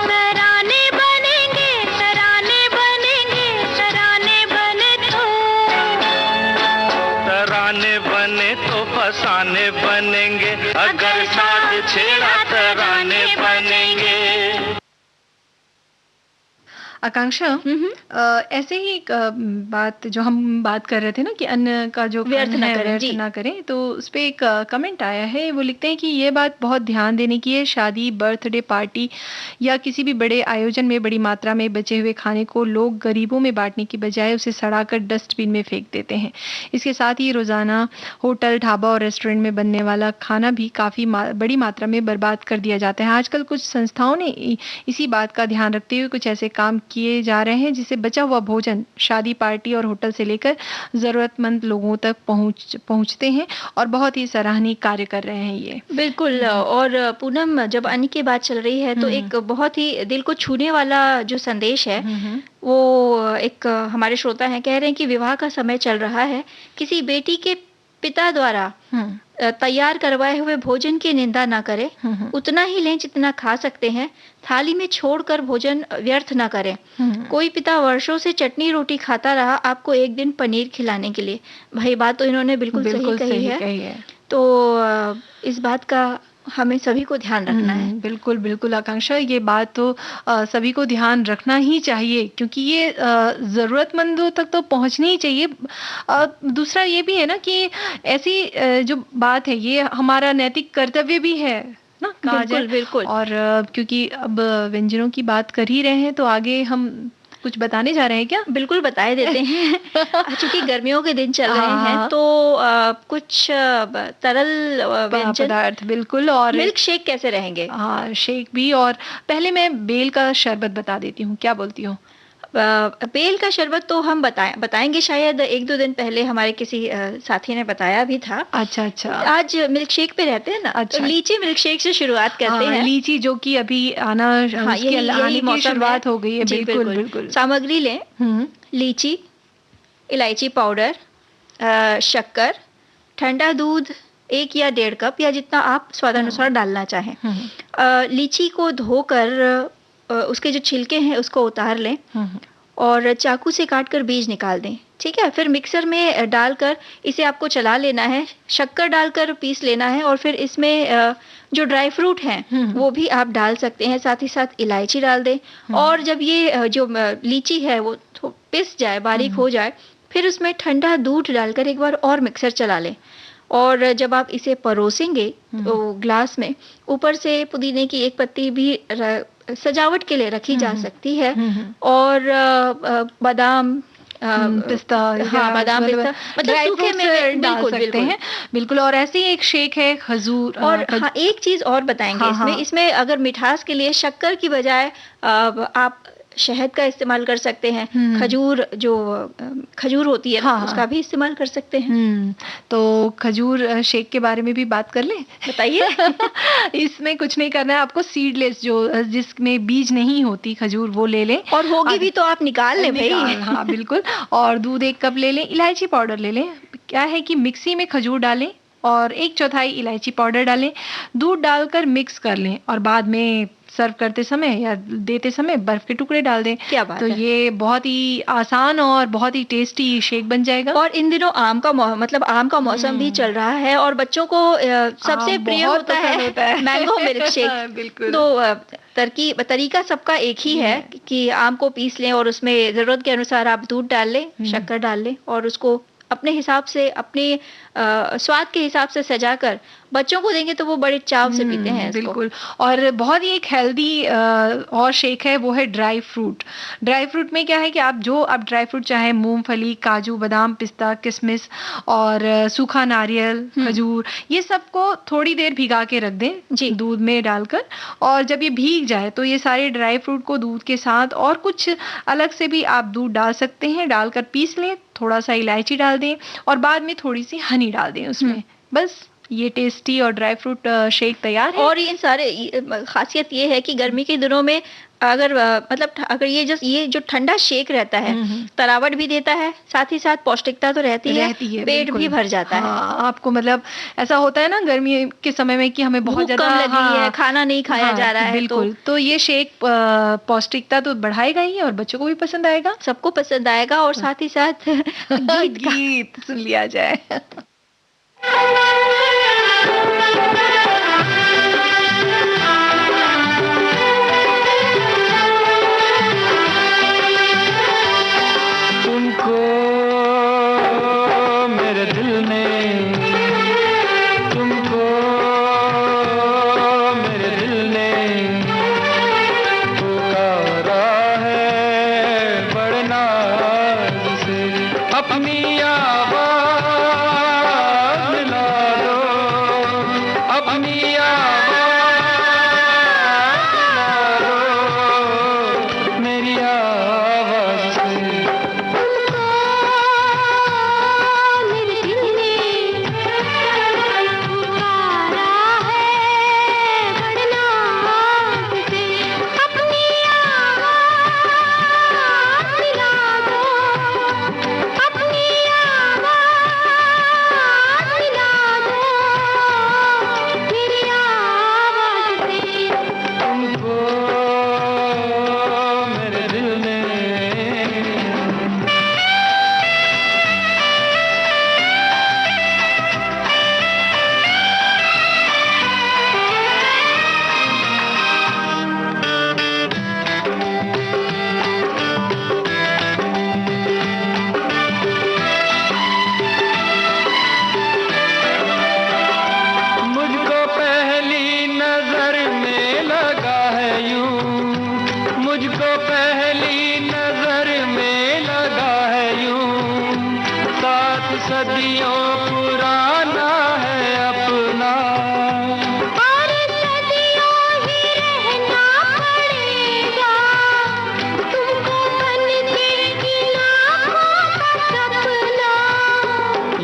तराने बनेंगे, तराने बनेंगे, तराने बने तो, तराने बने तो फसाने बनेंगे, अगर साज छेड़ा तराने बनेंगे। आकांक्षा, ऐसे ही एक बात जो हम बात कर रहे थे ना कि अन्न का जो व्यर्थ कण ना है, करें, व्यर्थ जी। ना करें, तो उस पे एक कमेंट आया है। वो लिखते हैं कि ये बात बहुत ध्यान देने की है, शादी, बर्थडे पार्टी या किसी भी बड़े आयोजन में बड़ी मात्रा में बचे हुए खाने को लोग गरीबों में बांटने की बजाय उसे सड़ाकर डस्टबिन में फेंक देते हैं। इसके साथ ही रोजाना होटल, ढाबा और रेस्टोरेंट में बनने वाला खाना भी काफी बड़ी मात्रा में बर्बाद कर दिया जाता है। आजकल कुछ संस्थाओं ने इसी बात का ध्यान रखते हुए कुछ ऐसे काम किए जा रहे हैं जिससे बचा हुआ भोजन शादी, पार्टी और होटल से लेकर जरूरतमंद लोगों तक पहुंचते हैं और बहुत ही सराहनीय कार्य कर रहे हैं ये। बिल्कुल। और पूनम, जब अन्न की बात चल रही है तो एक बहुत ही दिल को छूने वाला जो संदेश है, वो एक हमारे श्रोता हैं, कह रहे हैं कि विवाह का समय चल रहा है, किसी बेटी के पिता द्वारा तैयार करवाए हुए भोजन की निंदा ना करें, उतना ही लें जितना खा सकते हैं, थाली में छोड़कर भोजन व्यर्थ ना करें। कोई पिता वर्षों से चटनी रोटी खाता रहा आपको एक दिन पनीर खिलाने के लिए। भाई, बात तो इन्होंने बिल्कुल सही कही है। तो इस बात का हमें सभी को ध्यान रखना है। बिल्कुल बिल्कुल आकांक्षा, ये बात तो सभी को ध्यान रखना ही चाहिए, क्योंकि ये जरूरतमंदों तक तो पहुंचनी ही चाहिए। दूसरा ये भी है ना कि ऐसी जो बात है, ये हमारा नैतिक कर्तव्य भी है ना, कहा जाए। बिल्कुल। और क्योंकि अब व्यंजनों की बात कर ही रहे हैं, तो आगे हम कुछ बताने जा रहे हैं क्या? बिल्कुल, बताए देते हैं। क्योंकि गर्मियों के दिन चल रहे हैं, तो कुछ तरल व्यंजन पदार्थ, बिल्कुल। और मिल्क शेक कैसे रहेंगे? हाँ, शेक भी। और पहले मैं बेल का शरबत बता देती हूँ, क्या बोलती हूँ? बेल का शरबत तो हम बताएंगे शायद 1-2 दिन पहले हमारे किसी साथी ने बताया भी था। अच्छा अच्छा। आज मिल्क शेक पे रहते हैं ना, अच्छा। तो लीची मिल्क शेक से शुरुआत करते हैं। लीची जो कि अभी आना, हाँ, यही की शुरुआत हो गई है। बिल्कुल बिल्कुल। सामग्री लें, लीची, इलायची पाउडर, शक्कर, ठंडा दूध 1 या 1.5 कप, या जितना आप स्वादानुसार डालना चाहें। लीची को धोकर उसके जो छिलके हैं उसको उतार लें और चाकू से काटकर बीज निकाल दें। ठीक है, फिर मिक्सर में डालकर इसे आपको चला लेना है, शक्कर डालकर पीस लेना है, और फिर इसमें जो ड्राई फ्रूट हैं वो भी आप डाल सकते हैं, साथ ही साथ इलायची डाल दें। और जब ये जो लीची है वो पिस जाए, बारीक हो जाए, फिर उसमें ठंडा दूध डालकर एक बार और मिक्सर चला लें। और जब आप इसे परोसेंगे तो ग्लास में ऊपर से पुदीने की 1 पत्ती भी सजावट के लिए रखी जा सकती है। और बादाम, पिस्ता, हाँ, बादाम, पिस्ता, मतलब सूखे में डाल सकते हैं। बिल्कुल। और ऐसे ही एक शेक है खजूर। और हाँ, एक चीज और बताएंगे। इसमें अगर मिठास के लिए शक्कर की बजाय आप शहद का इस्तेमाल कर सकते हैं, खजूर जो खजूर होती है हाँ, उसका भी इस्तेमाल कर सकते हैं। तो खजूर शेक के बारे में भी बात कर लें, बताइए। इसमें कुछ नहीं करना है आपको, सीडलेस जो जिसमें बीज नहीं होती खजूर वो ले लें, और होगी भी तो आप निकाल लें भाई। हाँ बिल्कुल। और दूध 1 कप ले लें, इलायची पाउडर ले लें। क्या है कि मिक्सी में खजूर डालें और 1/4 इलायची पाउडर डालें, दूध डालकर मिक्स कर लें और बाद में सर्व करते समय या देते समय बर्फ के टुकड़े डाल दें। क्या बात तो है। ये बहुत ही आसान और बहुत ही टेस्टी शेक बन जाएगा। और इन दिनों आम का आम का मौसम भी चल रहा है और बच्चों को सबसे प्रिय होता है मैंगो मिल्क शेक। बिल्कुल। तो तरीका सबका एक ही है कि आम को पीस लें और उसमें जरूरत के अनुसार आप दूध डाल लें, शक्कर डाल लें और उसको अपने हिसाब से, अपने स्वाद के हिसाब से सजाकर बच्चों को देंगे तो वो बड़े चाव से पीते हैं इसको। बिल्कुल। और बहुत ही एक हेल्दी और शेक है, वो है ड्राई फ्रूट। ड्राई फ्रूट में क्या है कि आप ड्राई फ्रूट चाहे मूंगफली, काजू, बादाम, पिस्ता, किशमिश और सूखा नारियल, खजूर, ये सबको थोड़ी देर भिगा के रख दें दूध में डालकर, और जब ये भीग जाए तो ये सारे ड्राई फ्रूट को दूध के साथ और कुछ अलग से भी आप दूध डाल सकते हैं, डालकर पीस लें, थोड़ा सा इलायची डाल दें और बाद में थोड़ी सी हनी डाल दें उसमें। बस ये टेस्टी और ड्राई फ्रूट शेक तैयार है। और ये सारे खासियत ये है कि गर्मी के दिनों में अगर ये जो ठंडा शेक रहता है, तरावट भी देता है, साथ ही साथ पौष्टिकता तो रहती है, पेट भी भर जाता है। आपको मतलब ऐसा होता है ना गर्मी के समय में कि हमें बहुत ज्यादा कम लग रही है, खाना नहीं खाया जा रहा है, बिल्कुल। तो ये शेक पौष्टिकता तो बढ़ाएगा ही और बच्चों को भी पसंद आएगा, सबको पसंद आएगा। और साथ ही साथ गीत सुन लिया जाए। तुमको मेरे दिल ने, तुमको मेरे दिल ने पुकारा है बड़े नाज से, अपनी आवाज़ मिला दो, अपनी आवाज़ मिला दो मेरी आवाज़ से। तुमको मेरे दिल ने, मुझको पहली नजर में लगा है यूं, मुझको पहली नजर में लगा है यूं, 7 सदियों पुराना है अपना, और सदियों ही रहना पड़ेगा तुमको बन के इन आँखों का सपना।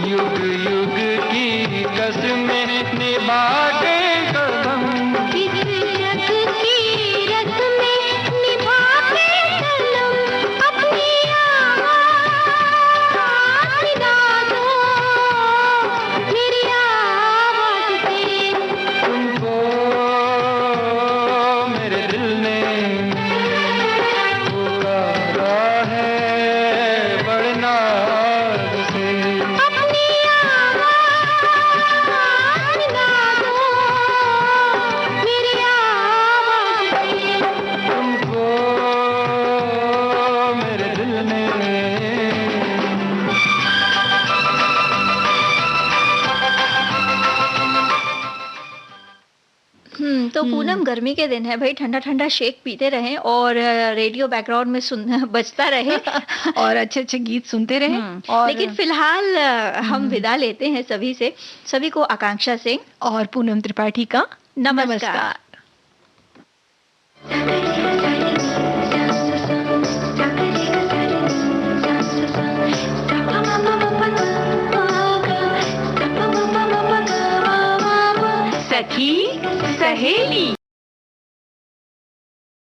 युग युग की कसमें निभा के कदम, इस रग की रग में निभा के कलम, अपनी आवाज़ मिला दो मेरी आवाज़ से। तुमको मेरे दिल ने पुकारा है बड़े नाज से, अपनी आवाज़ मिला दो मेरी आवाज़ से। तुमको मेरे दिल ने। तो पूनम, गर्मी के दिन है भाई, ठंडा ठंडा शेक पीते रहें और रेडियो बैकग्राउंड में सुन बजता रहे और अच्छे अच्छे गीत सुनते रहें। और लेकिन फिलहाल हम विदा लेते हैं सभी से, सभी को आकांक्षा सिंह और पूनम त्रिपाठी का नमस्कार। सखी सहेली।